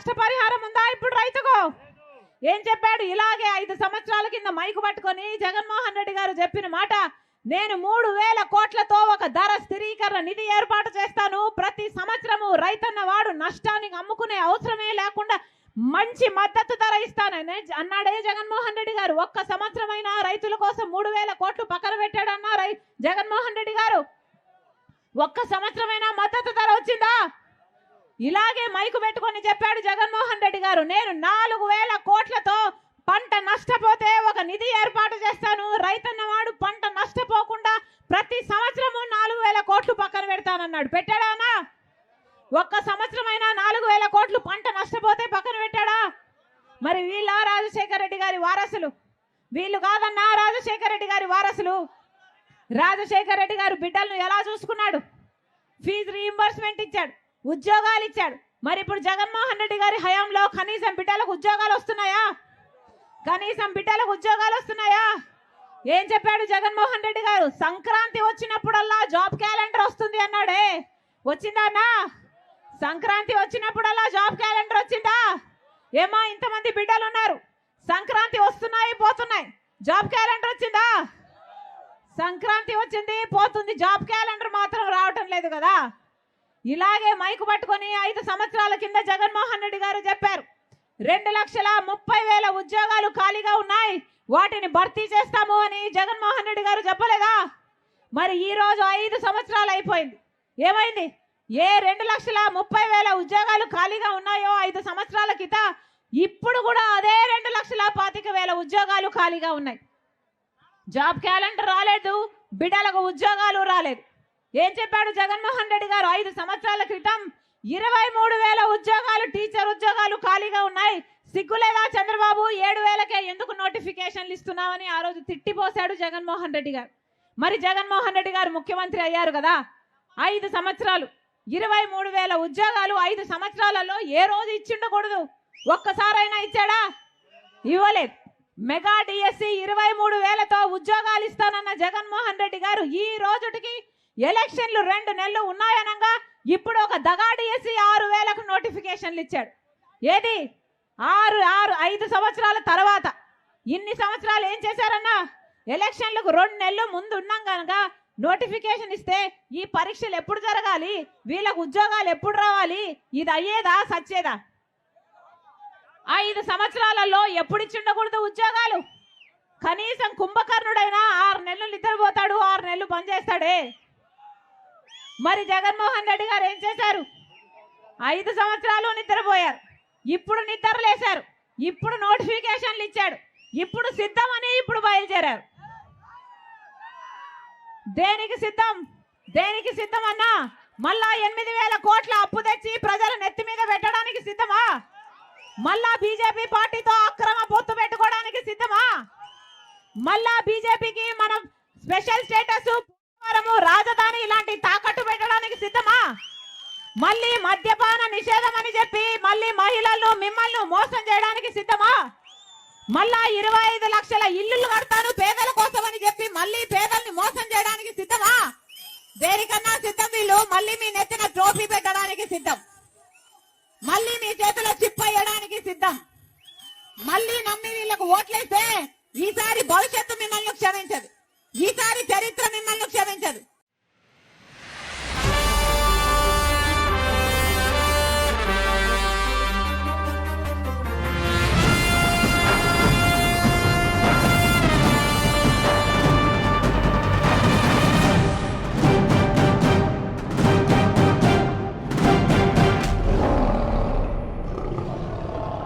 నష్టపరిహారం ఉందా ఇప్పుడు రైతుకు? ఏం చెప్పాడు? ఇలాగే 5 సంవత్సరాల కింద మైకు పట్టుకొని జగన్మోహన్ రెడ్డి గారు చెప్పిన మాట, నేను 3000 కోట్లతో ఒక ధర స్థిరీకరణ నిధి ఏర్పాటు చేస్తాను, ప్రతి సంవత్సరము రైతన్న వాడు నష్టానికి అమ్ముకునే అవసరమే లేకుండా మంచి మద్దతు ధర ఇస్తానని అన్నాడే జగన్మోహన్ రెడ్డి గారు. ఒక్క సంవత్సరమైనా రైతుల కోసం 3000 కోట్లు పక్కన పెట్టాడన్నా జగన్మోహన్ రెడ్డి గారు. ఒక్క సంవత్సరమైనా మద్దతు ధర వచ్చిందా? ఇలాగే మైకు పెట్టుకొని చెప్పాడు జగన్మోహన్ రెడ్డి గారు, నేను 4000 కోట్లతో పంట నష్టపోతే ఒక నిధి ఏర్పాటు చేస్తాను, రైతన్న వాడు పంట నష్టపోకుండా ప్రతి సంవత్సరము 4000 కోట్లు పక్కన పెడతానన్నాడు. పెట్టాడా? ఒక్క సంవత్సరమైనా 4000 కోట్లు పంట నష్టపోతే పక్కన పెట్టాడా? మరి వీళ్ళ రాజశేఖర రెడ్డి గారి వారసులు? వీళ్ళు కాదన్నా రాజశేఖర రెడ్డి గారి వారసులు. రాజశేఖర రెడ్డి గారు బిడ్డలను ఎలా చూసుకున్నాడు? ఫీజు రీయింబర్స్మెంట్ ఇచ్చాడు, ఉద్యోగాలు ఇచ్చాడు. మరి ఇప్పుడు జగన్మోహన్ రెడ్డి గారి హయాంలో కనీసం బిడ్డలకు ఉద్యోగాలు వస్తున్నాయా? కనీసం బిడ్డలకు ఉద్యోగాలు వస్తున్నాయా? ఏం చెప్పాడు జగన్మోహన్ రెడ్డి గారు? సంక్రాంతి వచ్చినప్పుడల్లా జాబ్ క్యాలెండర్ వస్తుంది అన్నాడే. వచ్చిందా అన్నా? సంక్రాంతి వచ్చినప్పుడల్లా జాబ్ క్యాలెండర్ వచ్చిందా? ఏమా ఇంతమంది బిడ్డలు ఉన్నారు, సంక్రాంతి వస్తున్నాయి పోతున్నాయి, జాబ్ క్యాలెండర్ వచ్చిందా? సంక్రాంతి వచ్చింది పోతుంది, జాబ్ క్యాలెండర్ మాత్రం రావటం లేదు కదా. ఇలాగే మైకు పట్టుకొని 5 సంవత్సరాల కింద జగన్మోహన్ రెడ్డి గారు చెప్పారు, 2,30,000 ఉద్యోగాలు ఖాళీగా ఉన్నాయి, వాటిని భర్తీ చేస్తాము అని జగన్మోహన్ రెడ్డి గారు చెప్పలేదా? మరి ఈ రోజు 5 సంవత్సరాలు అయిపోయింది, ఏమైంది? ఏ 2,30,000 ఉద్యోగాలు ఖాళీగా ఉన్నాయో 5 సంవత్సరాల క్రితం, ఇప్పుడు కూడా అదే 2,25,000 ఉద్యోగాలు ఖాళీగా ఉన్నాయి. జాబ్ క్యాలెండర్ రాలేదు, బిడ్డలకు ఉద్యోగాలు రాలేదు. ఏం చెప్పాడు జగన్మోహన్ రెడ్డి గారు? 5 సంవత్సరాల క్రితం 23,000 ఉద్యోగాలు, టీచర్ ఉద్యోగాలు ఖాళీగా ఉన్నాయి. సిగ్గులేదా చంద్రబాబు? 7,000కే ఎందుకు నోటిఫికేషన్లు ఇస్తున్నామని ఆ రోజు తిట్టిపోశాడు జగన్మోహన్ రెడ్డి గారు. మరి జగన్మోహన్ రెడ్డి గారు ముఖ్యమంత్రి అయ్యారు కదా, 5 సంవత్సరాలు 23,000 ఉద్యోగాలు 5 సంవత్సరాలలో ఏ రోజు ఇచ్చిండకూడదు? ఒక్కసారైనా ఇచ్చాడా? ఇవ్వలేదు. మెగా డిఎస్సి 23,000తో ఉద్యోగాలు ఇస్తానన్న జగన్మోహన్ రెడ్డి గారు ఈ రోజుకి ఎలక్షన్లు 2 నెలలు ఉన్నాయనగా ఇప్పుడు ఒక దగా డిఎస్సి 6,000కు నోటిఫికేషన్లు ఇచ్చాడు. ఏది 5 సంవత్సరాల తర్వాత ఇన్ని సంవత్సరాలు ఏం చేశారన్నా? ఎలక్షన్లకు 2 నెలలు ముందు ఉన్నాం కనుక నోటిఫికేషన్ ఇస్తే ఈ పరీక్షలు ఎప్పుడు జరగాలి, వీళ్ళకు ఉద్యోగాలు ఎప్పుడు రావాలి, ఇది అయ్యేదా సచ్చేదా? 5 సంవత్సరాలలో ఎప్పుడు ఇచ్చిండకూడదు ఉద్యోగాలు? కనీసం కుంభకర్ణుడైనా 6 నెలలు నిద్రపోతాడు, 6 నెలలు పనిచేస్తాడే. మరి జగన్మోహన్ రెడ్డి గారు ఏం చేశారు? 5 సంవత్సరాలు నిద్రపోయారు, ఇప్పుడు నిద్ర లేశారు, ఇప్పుడు నోటిఫికేషన్లు ఇచ్చాడు, ఇప్పుడు సిద్ధమని ఇప్పుడు బయలుదేరారు. దేనికి సిద్ధం? దేనికి సిద్ధం అన్నా? మళ్ళా 8,000 కోట్ల అప్పు తెచ్చి ప్రజల నెత్తి మీద పెట్టడానికి సిద్ధమా? మళ్ళా బీజేపీ పార్టీతో అక్రమ పొత్తు పెట్టుకోవడానికి సిద్ధమా? మళ్ళా బీజేపీకి మనం స్పెషల్ స్టేటస్, రాజధాని ఇలాంటి తాకట్టు పెట్టడానికి సిద్ధమా? మళ్ళీ మద్యపాన నిషేధం అని చెప్పి మళ్ళీ మహిళలను మిమ్మల్ని మోసం చేయడానికి సిద్ధమా? మళ్ళా 25 లక్షల ఇల్లులు కడతాను పేదల కోసం అని చెప్పి మళ్ళీ పేదల్ని మోసం చేయడానికి సిద్ధమా? దేనికన్నా సిద్ధం వీళ్ళు? మళ్ళీ మీ నెత్తిన ట్రోఫీ పెట్టడానికి సిద్ధం, మళ్ళీ మీ చేతిలో చిప్ అయ్యడానికి సిద్ధం. మళ్ళీ నమ్మి వీళ్ళకు ఓట్లేస్తే ఈసారి భవిష్యత్తు మిమ్మల్ని క్షమించదు, ఈసారి చరిత్ర మిమ్మల్ని క్షమించదు.